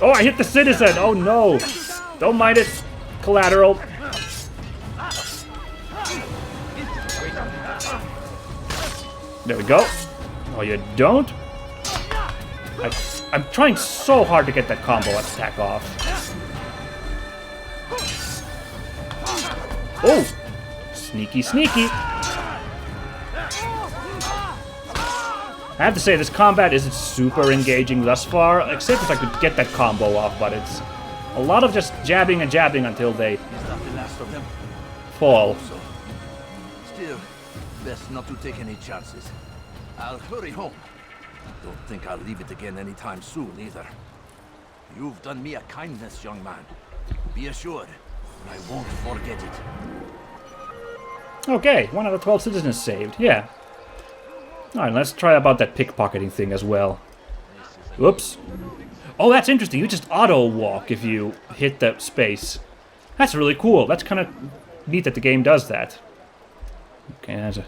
Oh, I hit the citizen! Oh no! Don't mind it. Collateral. There we go. Oh, you don't? I'm trying so hard to get that combo attack off. Oh! Sneaky, sneaky. I have to say, this combat isn't super engaging thus far, except if I could get that combo off, but it's a lot of just jabbing and jabbing until they fall. Still, best not to take any chances. I'll hurry home. Don't think I'll leave it again anytime soon, either. You've done me a kindness, young man. Be assured, I won't forget it. Okay, 1 out of 12 citizens saved, yeah. Alright, let's try about that pickpocketing thing as well. Oops. Oh, that's interesting. You just auto-walk if you hit the space. That's really cool. That's kind of neat that the game does that. Okay, there's a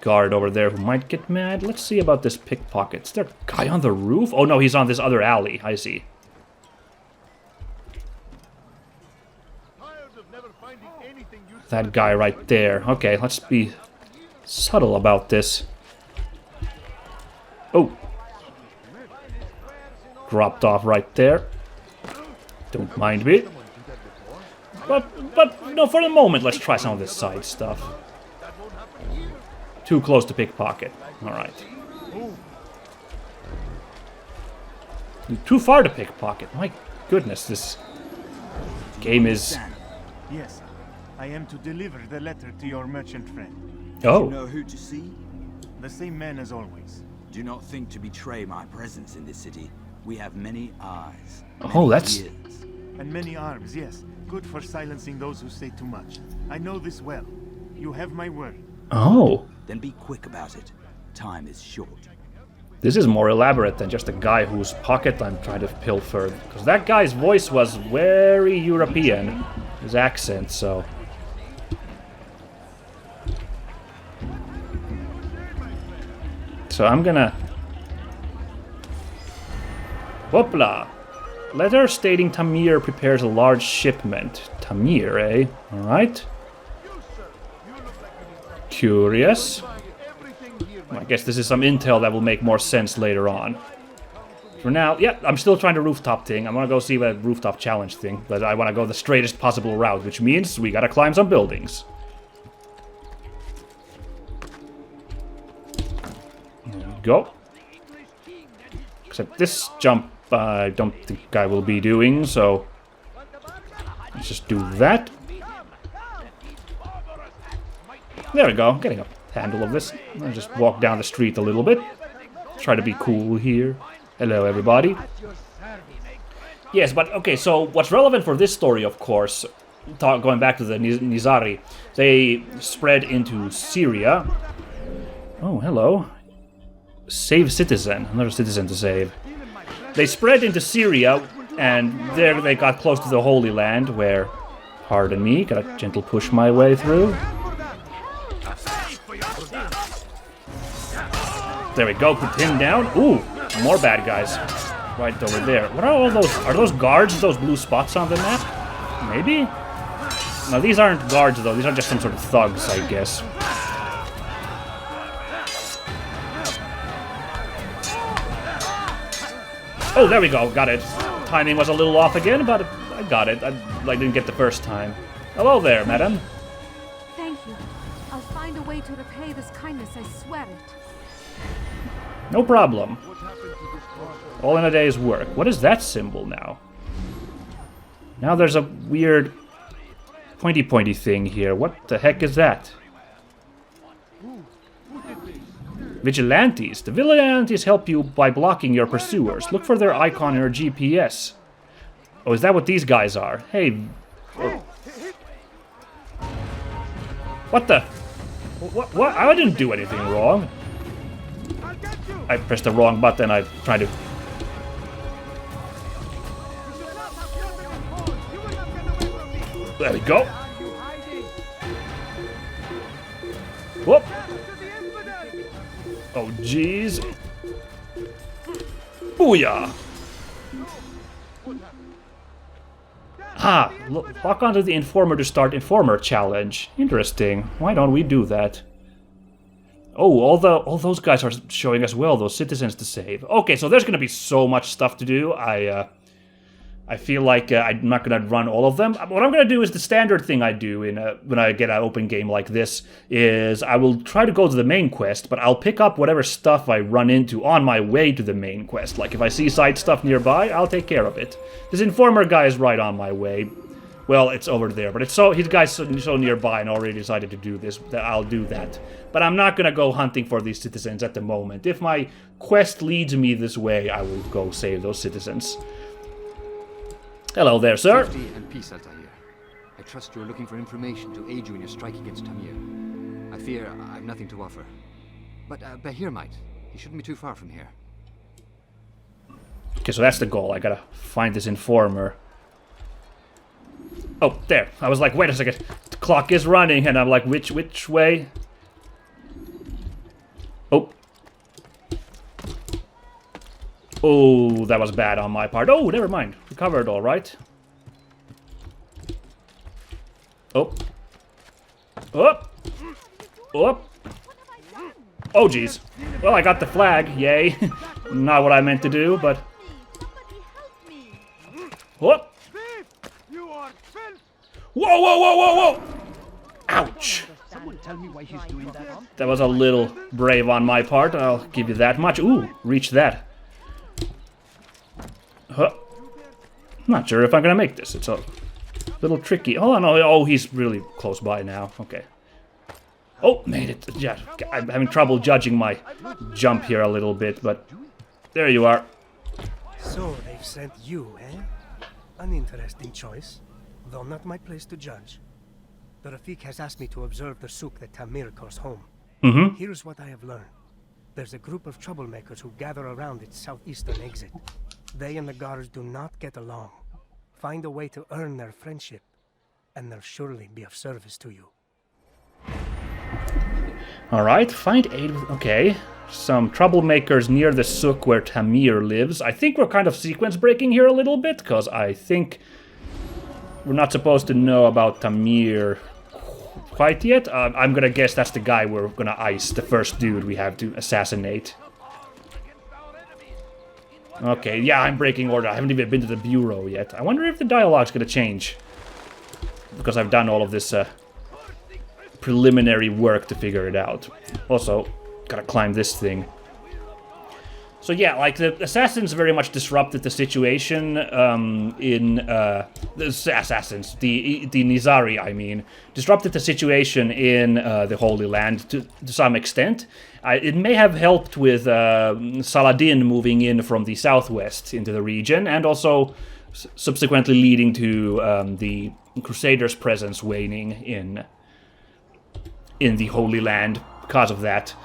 guard over there who might get mad. Let's see about this pickpocket. Is there a guy on the roof? Oh no, he's on this other alley. I see. That guy right there. Okay, let's be subtle about this. Oh. Dropped off right there. Don't mind me. But no, for the moment, let's try some of this side stuff. Too close to pickpocket. Alright. Too far to pickpocket. My goodness, this game is... Yes, I am to deliver the letter to your merchant friend. Oh. Do you know who to see? The same man as always. Do not think to betray my presence in this city. We have many eyes. Oh, that's... ears. And many arms, yes. Good for silencing those who say too much. I know this well. You have my word. Oh. Then be quick about it. Time is short. This is more elaborate than just a guy whose pocket I'm trying to pilfer. Because that guy's voice was very European. His accent, so... So I'm gonna... Whoopla! Letter stating Tamir prepares a large shipment. Tamir, eh? Alright. Curious. I guess this is some intel that will make more sense later on. For now, yeah, I'm still trying the rooftop thing. I'm gonna go see the rooftop challenge thing. But I want to go the straightest possible route, which means we gotta climb some buildings. There we go. Except this jump, I don't think I will be doing, so... Let's just do that. There we go, getting a handle of this. I'll just walk down the street a little bit. Try to be cool here. Hello, everybody. Yes, but okay, so what's relevant for this story, of course, going back to the Nizari, they spread into Syria. Oh, hello. Save citizen. Another citizen to save. They spread into Syria, and there they got close to the Holy Land, where, pardon me, gotta gentle push my way through. There we go, put him down. Ooh, more bad guys. Right over there. What are all those? Are those guards, those blue spots on the map? Maybe? No, these aren't guards, though. These are just some sort of thugs, I guess. Oh, there we go. Got it. Timing was a little off again, but I got it. I didn't get the first time. Hello there, madam. Thank you. I'll find a way to repay this kindness, I swear it. No problem. All in a day's work. What is that symbol now? Now there's a weird pointy thing here. What the heck is that? Vigilantes. The vigilantes help you by blocking your pursuers. Look for their icon in your GPS. Oh, is that what these guys are? Hey. What the? What? I didn't do anything wrong. I pressed the wrong button. I tried to... There we go. Oh, jeez. Booyah! Ah, lock onto the Informer to start Informer challenge. Interesting. Why don't we do that? Oh, all those guys are showing as well, those citizens to save. Okay, so there's gonna be so much stuff to do. I feel like I'm not gonna run all of them. What I'm gonna do is the standard thing I do in when I get an open game like this is I will try to go to the main quest, but I'll pick up whatever stuff I run into on my way to the main quest. Like if I see side stuff nearby, I'll take care of it. This Informer guy is right on my way. Well, it's over there, but it's his guy's so nearby and already decided to do this that I'll do that. But I'm not gonna go hunting for these citizens at the moment. If my quest leads me this way, I will go save those citizens. Hello there, sir. Safety and peace, Altaïr. I trust you are looking for information to aid you in your strike against Tamir. I fear I've nothing to offer. But Bahir might. He shouldn't be too far from here. Okay, so that's the goal. I gotta find this Informer. Oh, there. I was like, wait a second. The clock is running, and I'm like, which way? Oh. Oh, that was bad on my part. Oh, never mind. Recovered all right. Oh. Oh. Oh. Oh, jeez. Well, I got the flag. Yay. Not what I meant to do, but... Whoop. Whoa, whoa, whoa, whoa, whoa! Ouch! That was a little brave on my part, I'll give you that much. Ooh, reach that. Huh. Not sure if I'm gonna make this. It's a little tricky. Oh, no, oh, he's really close by now. Okay. Oh, made it. Yeah, I'm having trouble judging my jump here a little bit, but there you are. So they've sent you, eh? An interesting choice, though not my place to judge. The Rafik has asked me to observe the souk that Tamir calls home. Here's what I have learned. There's a group of troublemakers who gather around its southeastern exit. They and the guards do not get along. Find a way to earn their friendship, and they'll surely be of service to you. Alright, find aid with... Okay. Some troublemakers near the souk where Tamir lives. I think we're kind of sequence breaking here a little bit, because I think we're not supposed to know about Tamir quite yet. I'm gonna guess that's the guy we're gonna ice, the first dude we have to assassinate. Okay, yeah, I'm breaking order. I haven't even been to the bureau yet. I wonder if the dialogue's gonna change, because I've done all of this preliminary work to figure it out. Also, gotta climb this thing. So yeah, like the assassins very much disrupted the situation the Nizari, I mean, disrupted the situation in the Holy Land to some extent. It may have helped with Saladin moving in from the southwest into the region, and also subsequently leading to the Crusaders' presence waning in the Holy Land because of that.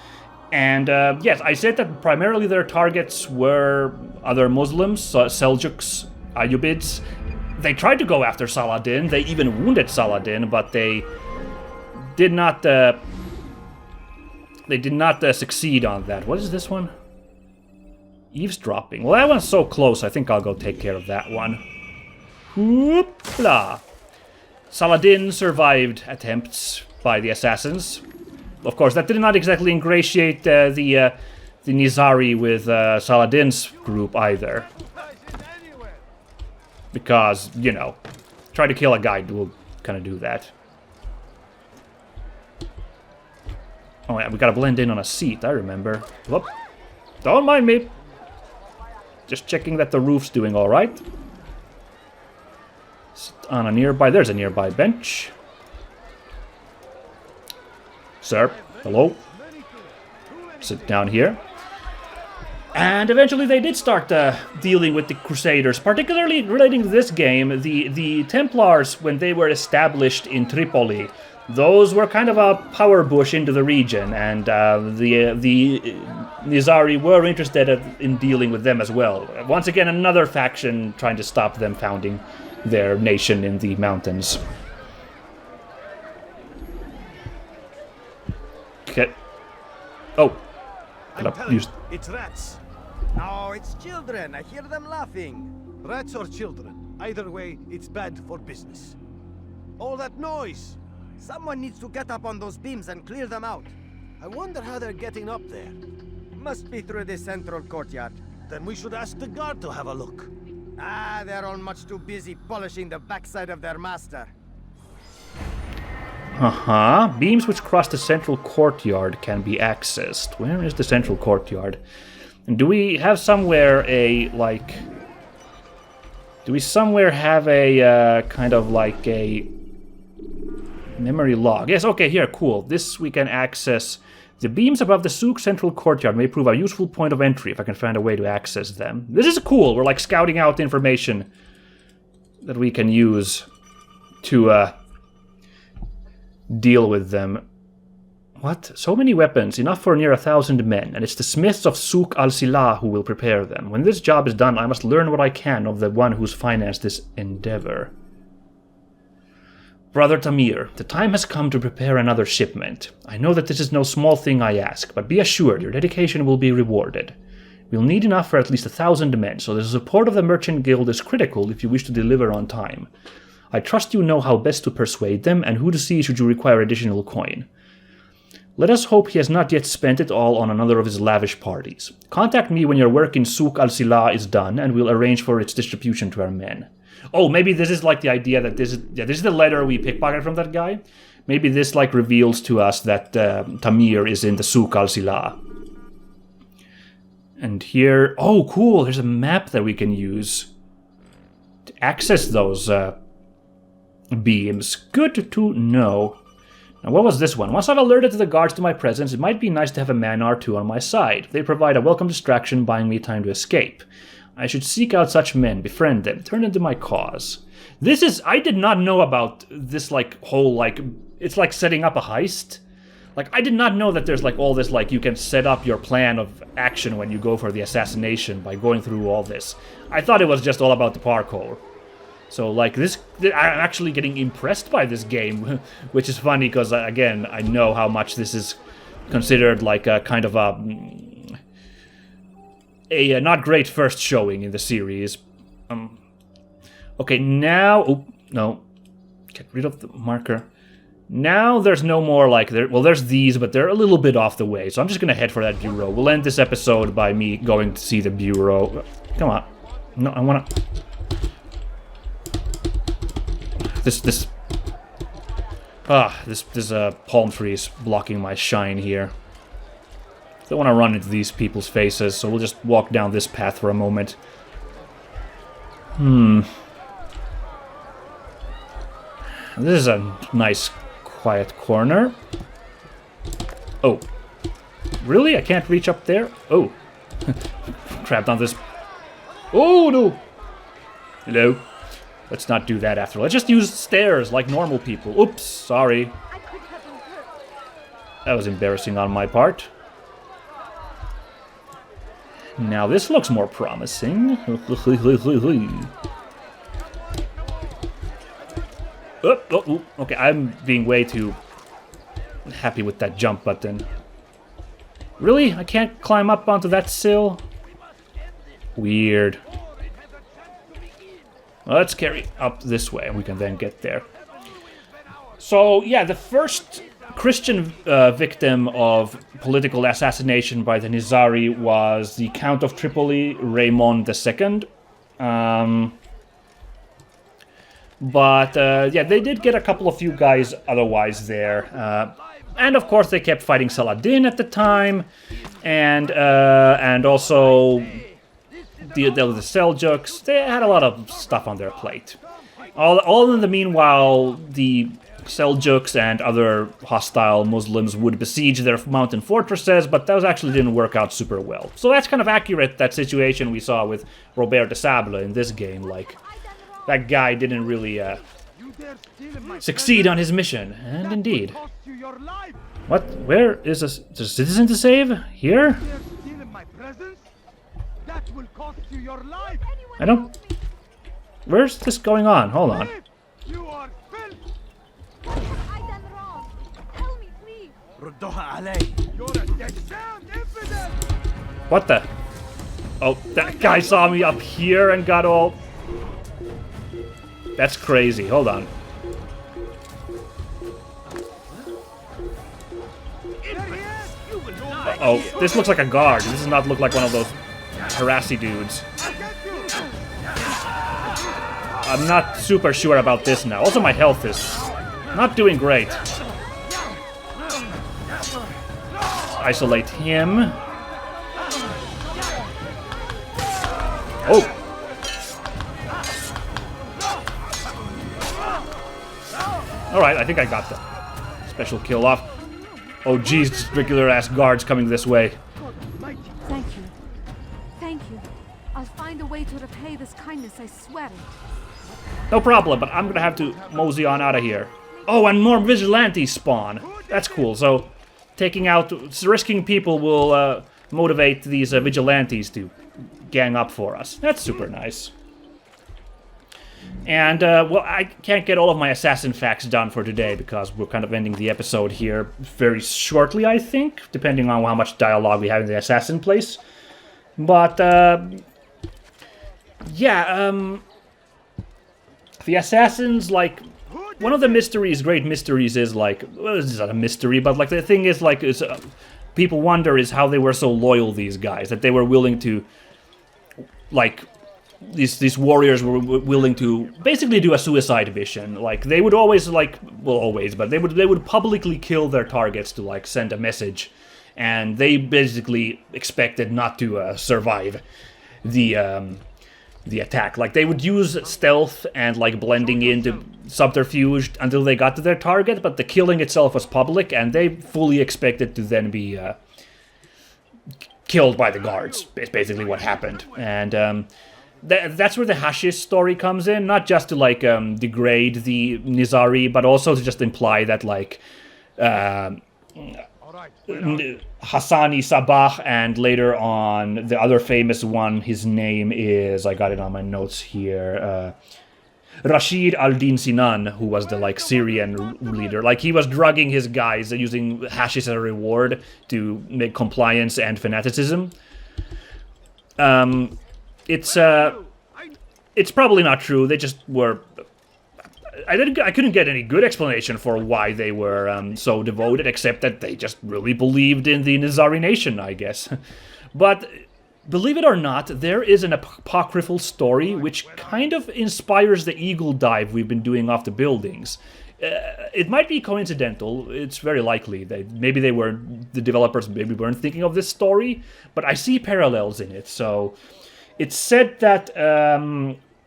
And yes, I said that primarily their targets were other Muslims, Seljuks, Ayyubids. They tried to go after Saladin. They even wounded Saladin, but they did not. Succeed on that. What is this one? Eavesdropping. Well, that one's so close. I think I'll go take care of that one. Whoopla! Saladin survived attempts by the assassins. Of course, that did not exactly ingratiate the Nizari with Saladin's group either. Because, you know, try to kill a guy will kind of do that. Oh yeah, we gotta blend in on a seat, I remember. Whoop. Don't mind me. Just checking that the roof's doing alright. Sit on a nearby... There's a nearby bench. Sir, hello. Sit down here. And eventually they did start dealing with the Crusaders, particularly relating to this game. The Templars, when they were established in Tripoli, those were kind of a power push into the region, and the Nizari were interested in dealing with them as well. Once again, another faction trying to stop them founding their nation in the mountains. Okay. Oh. I'm telling you, it's rats. No, it's children. I hear them laughing. Rats or children. Either way, it's bad for business. All that noise. Someone needs to get up on those beams and clear them out. I wonder how they're getting up there. Must be through the central courtyard. Then we should ask the guard to have a look. Ah, they're all much too busy polishing the backside of their master. Uh-huh. Beams which cross the central courtyard can be accessed. Where is the central courtyard? And do we have somewhere a, like... Do we somewhere have a, kind of like a... memory log? Yes, okay, here, cool. This we can access. The beams above the souk central courtyard may prove a useful point of entry if I can find a way to access them. This is cool. We're like scouting out information that we can use to deal with them. What? So many weapons, enough for near 1,000 men, and it's the smiths of Souk al-Silah who will prepare them. When this job is done, I must learn what I can of the one who's financed this endeavor. Brother Tamir, the time has come to prepare another shipment. I know that this is no small thing I ask, but be assured your dedication will be rewarded. We'll need enough for at least 1,000 men, so the support of the Merchant Guild is critical if you wish to deliver on time. I trust you know how best to persuade them and who to see should you require additional coin. Let us hope he has not yet spent it all on another of his lavish parties. Contact me when your work in Souk al-Silah is done, and we'll arrange for its distribution to our men. Oh, maybe this is like the idea that this is the letter we pickpocketed from that guy. Maybe this like reveals to us that Tamir is in the Souk al-Silah. And here, oh cool, there's a map that we can use to access those beams. Good to know. Now what was this one? Once I've alerted the guards to my presence, it might be nice to have a man or two on my side. They provide a welcome distraction, buying me time to escape. I should seek out such men, befriend them, turn into my cause. This is... I did not know about this, like, whole, like... It's like setting up a heist. Like, I did not know that there's, like, all this, like, you can set up your plan of action when you go for the assassination by going through all this. I thought it was just all about the parkour. So, like, this... I'm actually getting impressed by this game, which is funny because, again, I know how much this is considered, like, a kind of a not great first showing in the series. Okay, now... Oh, no. Get rid of the marker. Now there's no more like... Well, there's these, but they're a little bit off the way. So I'm just going to head for that bureau. We'll end this episode by me going to see the bureau. Come on. No, I want to... This palm tree is blocking my shine here. Don't want to run into these people's faces, so we'll just walk down this path for a moment. This is a nice, quiet corner. Oh. Really? I can't reach up there? Oh. Trapped on this... Oh, no! Hello? Let's not do that after all. Let's just use stairs like normal people. Oops, sorry. That was embarrassing on my part. Now this looks more promising. Oh, okay, I'm being way too happy with that jump button. Really? I can't climb up onto that sill? Weird. Well, let's carry up this way and we can then get there. So, yeah, the first Christian victim of political assassination by the Nizari was the Count of Tripoli, Raymond II. Yeah, they did get a few guys otherwise there. And of course they kept fighting Saladin at the time. And also the Seljuks. They had a lot of stuff on their plate. All in the meanwhile, the Seljuks and other hostile Muslims would besiege their mountain fortresses, but those actually didn't work out super well. So that's kind of accurate, that situation we saw with Robert de Sable in this game. Like, that guy didn't really succeed on his mission, and indeed. What? Where is a citizen to save? Here? I don't... Where's this going on? Hold on. What the? Oh, that guy saw me up here and got all... That's crazy. Hold on. Oh, this looks like a guard. This does not look like one of those harassy dudes. I'm not super sure about this now. Also, my health is not doing great. Isolate him. Oh! Alright, I think I got the special kill off. Oh geez, just regular ass guards coming this way. Thank you. Thank you. I'll find a way to repay this kindness, I swear it. No problem, but I'm gonna have to mosey on out of here. Oh, and more vigilantes spawn. That's cool. So, risking people will motivate these vigilantes to gang up for us. That's super nice. And, well, I can't get all of my assassin facts done for today because we're kind of ending the episode here very shortly, I think, depending on how much dialogue we have in the assassin place. But, yeah, the assassins, like, one of the great mysteries is, like, well, this is not a mystery, but, like, the thing is, like, people wonder is how they were so loyal, these guys, that they were willing to, like, these warriors were willing to basically do a suicide mission. Like, they would always, like, well, always, but they would publicly kill their targets to, like, send a message, and they basically expected not to survive the attack. Like, they would use stealth and, like, blending into subterfuge until they got to their target, but the killing itself was public, and they fully expected to then be killed by the guards. It's basically what happened. And that's where the hashish story comes in, not just to, like, degrade the Nizari, but also to just imply that, like, Hassani Sabah, and later on, the other famous one, his name is, I got it on my notes here, Rashid al-Din Sinan, who was the, like, Syrian leader. Like, he was drugging his guys and using hashish as a reward to make compliance and fanaticism. It's probably not true. They just were... I couldn't get any good explanation for why they were so devoted, except that they just really believed in the Nizari nation, I guess. But believe it or not, there is an apocryphal story which kind of inspires the eagle dive we've been doing off the buildings. It might be coincidental. It's very likely that maybe the developers maybe weren't thinking of this story, but I see parallels in it. So it's said that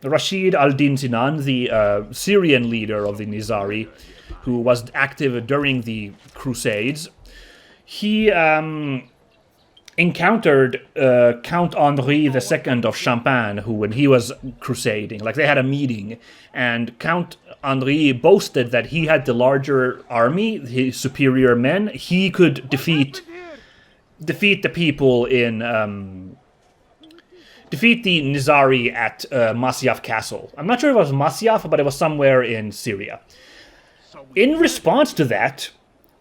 Rashid al-Din Sinan, the Syrian leader of the Nizari, who was active during the Crusades, he encountered Count Henri II of Champagne, who, when he was crusading, like, they had a meeting, and Count Henri boasted that he had the larger army, his superior men. He could defeat the people in... defeat the Nizari at Masyaf Castle. I'm not sure if it was Masyaf, but it was somewhere in Syria. In response to that,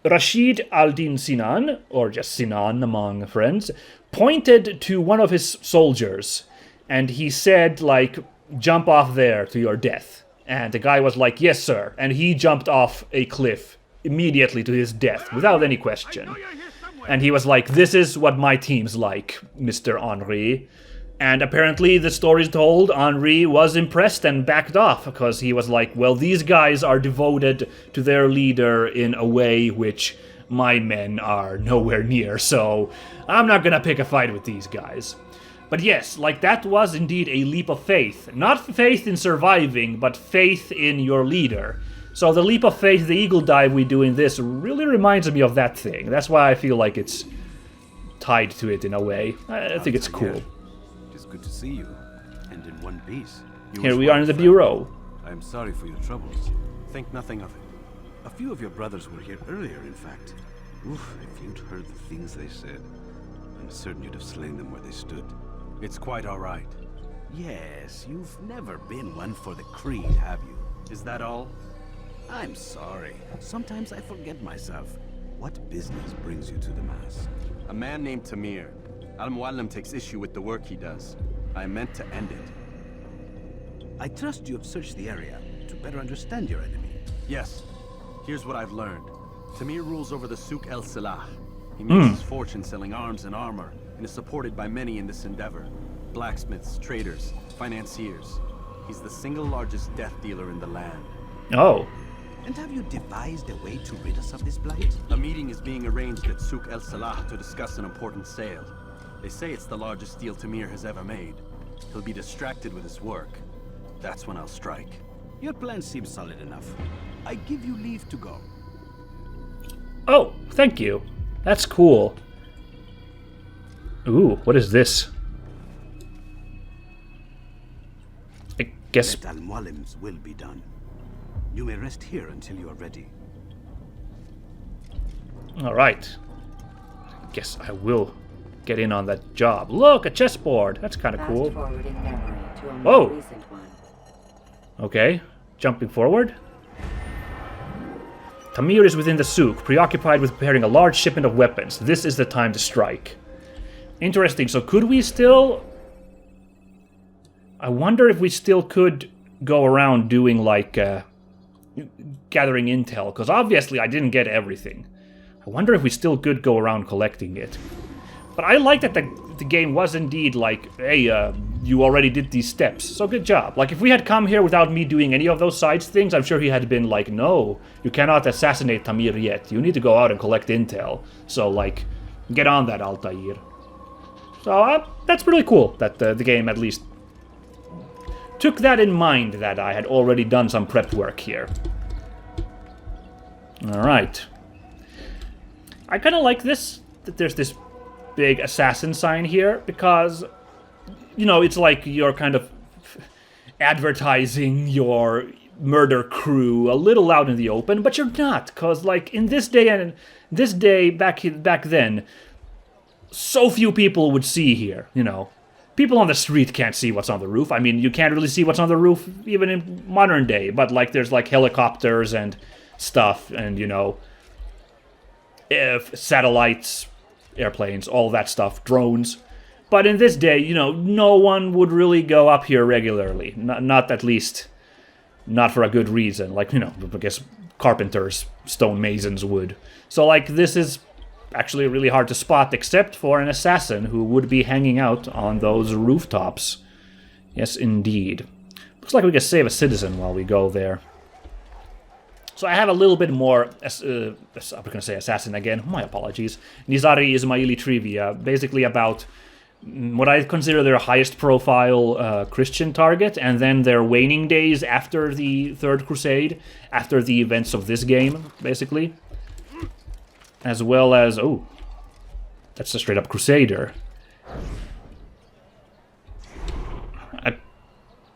Rashid al-Din Sinan, or just Sinan among friends, pointed to one of his soldiers, and he said, like, jump off there to your death. And the guy was like, yes, sir. And he jumped off a cliff immediately to his death, without any question. And he was like, this is what my team's like, Mr. Henri. And apparently, the story's told, Henri was impressed and backed off, because he was like, well, these guys are devoted to their leader in a way which my men are nowhere near, so I'm not gonna pick a fight with these guys. But yes, like, that was indeed a leap of faith. Not faith in surviving, but faith in your leader. So the leap of faith, the eagle dive we do in this, really reminds me of that thing. That's why I feel like it's tied to it in a way. I think it's cool. Good to see you, and in one piece. Here we are in the bureau. I am sorry for your troubles. Think nothing of it. A few of your brothers were here earlier, in fact. Oof, if you'd heard the things they said, I'm certain you'd have slain them where they stood. It's quite all right. Yes, you've never been one for the creed, have you? Is that all? I'm sorry. Sometimes I forget myself. What business brings you to Damascus? A man named Tamir. Al-Muallim takes issue with the work he does. I meant to end it. I trust you have searched the area to better understand your enemy. Yes. Here's what I've learned. Tamir rules over the Souk el-Salah. He makes his fortune selling arms and armor, and is supported by many in this endeavor. Blacksmiths, traders, financiers. He's the single largest death dealer in the land. Oh. And have you devised a way to rid us of this blight? A meeting is being arranged at Souk el-Salah to discuss an important sale. They say it's the largest deal Tamir has ever made. He'll be distracted with his work. That's when I'll strike. Your plan seems solid enough. I give you leave to go. Oh, thank you. That's cool. Ooh, what is this? I guess... Let Al-Muallim's will be done. You may rest here until you are ready. Alright. Guess I will get in on that job. Look, a chessboard. That's kind of cool. Oh! Okay, jumping forward. Tamir is within the souk, preoccupied with preparing a large shipment of weapons. This is the time to strike. Interesting, so could we still... I wonder if we still could go around doing, like, gathering intel, because obviously I didn't get everything. I wonder if we still could go around collecting it. But I like that the game was indeed like, hey, you already did these steps, so good job. Like, if we had come here without me doing any of those side things, I'm sure he had been like, no, you cannot assassinate Tamir yet. You need to go out and collect intel. So, like, get on that, Altaïr. So, that's really cool that the game at least took that in mind, that I had already done some prep work here. Alright. I kind of like this, that there's this big assassin sign here, because, you know, it's like you're kind of advertising your murder crew a little out in the open, but you're not, because, like, in this day back then, so few people would see here, you know. People on the street can't see what's on the roof. I mean, you can't really see what's on the roof even in modern day, but, like, there's, like, helicopters and stuff, and, you know, satellites, airplanes, all that stuff, drones. But in this day, you know, no one would really go up here regularly. Not at least, not for a good reason. Like, you know, I guess carpenters, stonemasons would. So, like, this is actually really hard to spot, except for an assassin who would be hanging out on those rooftops. Yes, indeed. Looks like we can save a citizen while we go there. So I have a little bit more, I'm going to say assassin again, my apologies, Nizari Ismaili trivia, basically about what I consider their highest profile Christian target, and then their waning days after the Third Crusade, after the events of this game, basically. As well as, oh, that's a straight up Crusader. I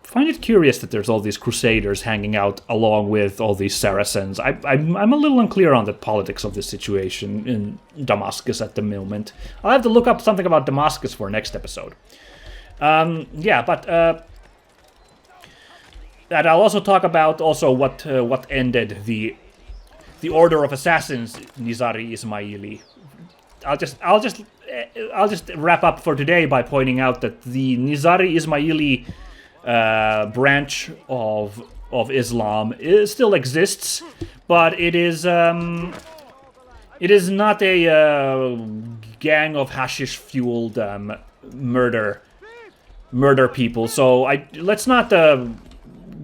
find it curious that there's all these Crusaders hanging out along with all these Saracens. I'm a little unclear on the politics of this situation in Damascus at the moment. I'll have to look up something about Damascus for next episode. Yeah, but and I'll also talk about also what ended the Order of Assassins, Nizari Ismaili. I'll just wrap up for today by pointing out that the Nizari Ismaili branch of Islam still exists, but it is not a gang of hashish-fueled murder people. So let's not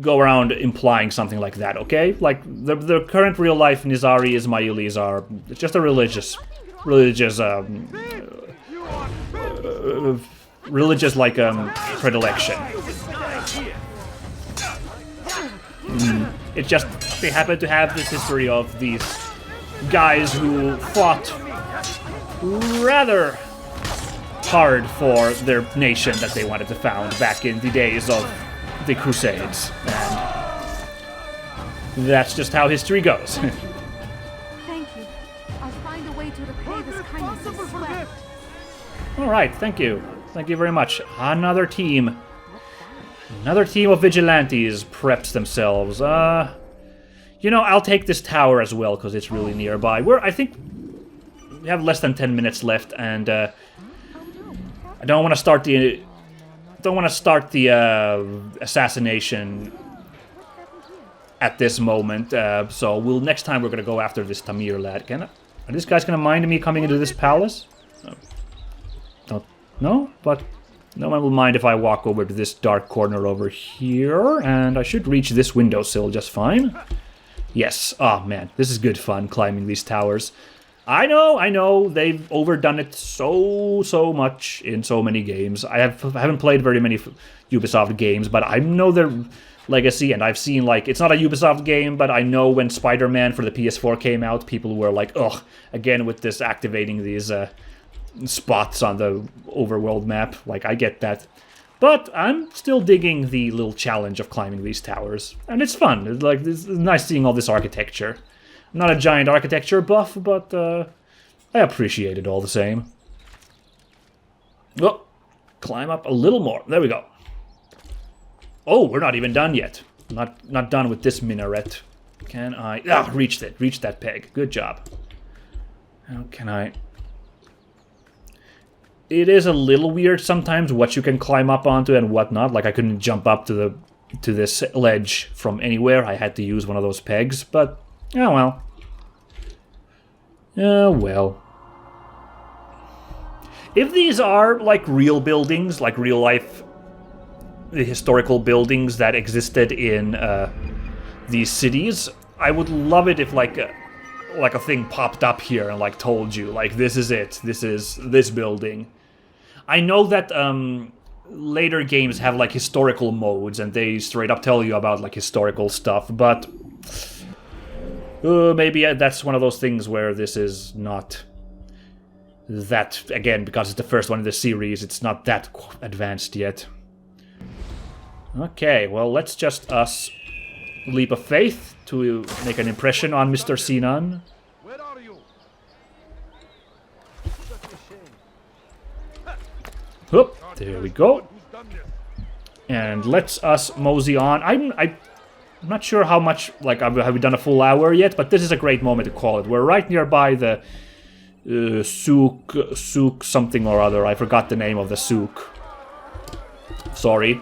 go around implying something like that, okay? Like, the current real-life Nizari Ismailis are just a religious like predilection. It just, they happen to have this history of these guys who fought rather hard for their nation that they wanted to found back in the days of the Crusades, and that's just how history goes. Thank you. I'll find a way to repay this kindness, I swear. Alright, thank you. Thank you very much. Another team of vigilantes preps themselves. You know, I'll take this tower as well, because it's really nearby. I think we have less than 10 minutes left, and I don't want to start the assassination at this moment. So next time we're gonna go after this Tamir lad. Are these guys gonna mind me coming into this palace? No, but no one will mind if I walk over to this dark corner over here, and I should reach this windowsill just fine. Yes. Oh man, this is good fun climbing these towers. I know, they've overdone it so much in so many games. I haven't played very many Ubisoft games, but I know their legacy, and I've seen, like, it's not a Ubisoft game, but I know when Spider-Man for the PS4 came out, people were like, ugh, again with this activating these spots on the overworld map. Like, I get that. But I'm still digging the little challenge of climbing these towers, and it's fun. It's nice seeing all this architecture. I'm not a giant architecture buff, but I appreciate it all the same. Oh, climb up a little more. There we go. Oh, we're not even done yet. Not done with this minaret. Can I... Ah, reached it. Reached that peg. Good job. How can I... It is a little weird sometimes what you can climb up onto and what not. Like, I couldn't jump up to this ledge from anywhere. I had to use one of those pegs, but... Oh well. Oh well. If these are, like, real buildings, like real-life historical buildings that existed in these cities, I would love it if, like a thing popped up here and, like, told you, like, this is it. This is this building. I know that later games have, like, historical modes, and they straight up tell you about, like, historical stuff, but... maybe that's one of those things where this is not that, again, because it's the first one in the series, it's not that advanced yet. Okay, well, let's just leap of faith to make an impression on Mr. Sinan. Where are you? Oop, there we go. And let's us mosey on. I'm not sure how much, like, have we done a full hour yet, but this is a great moment to call it. We're right nearby the souk something or other. I forgot the name of the souk. Sorry.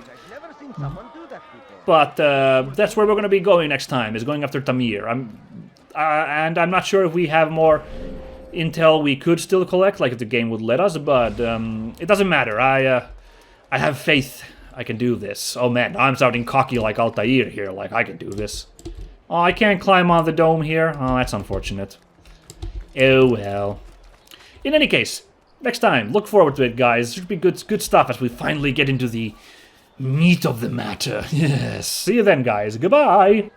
But that's where we're going to be going next time, is going after Tamir. And I'm not sure if we have more intel we could still collect, like if the game would let us, but it doesn't matter. I have faith I can do this. Oh man, I'm sounding cocky like Altaïr here, like I can do this. Oh, I can't climb on the dome here. Oh, that's unfortunate. Oh well. In any case, next time, look forward to it, guys. It should be good stuff as we finally get into the meat of the matter. Yes. See you then, guys. Goodbye.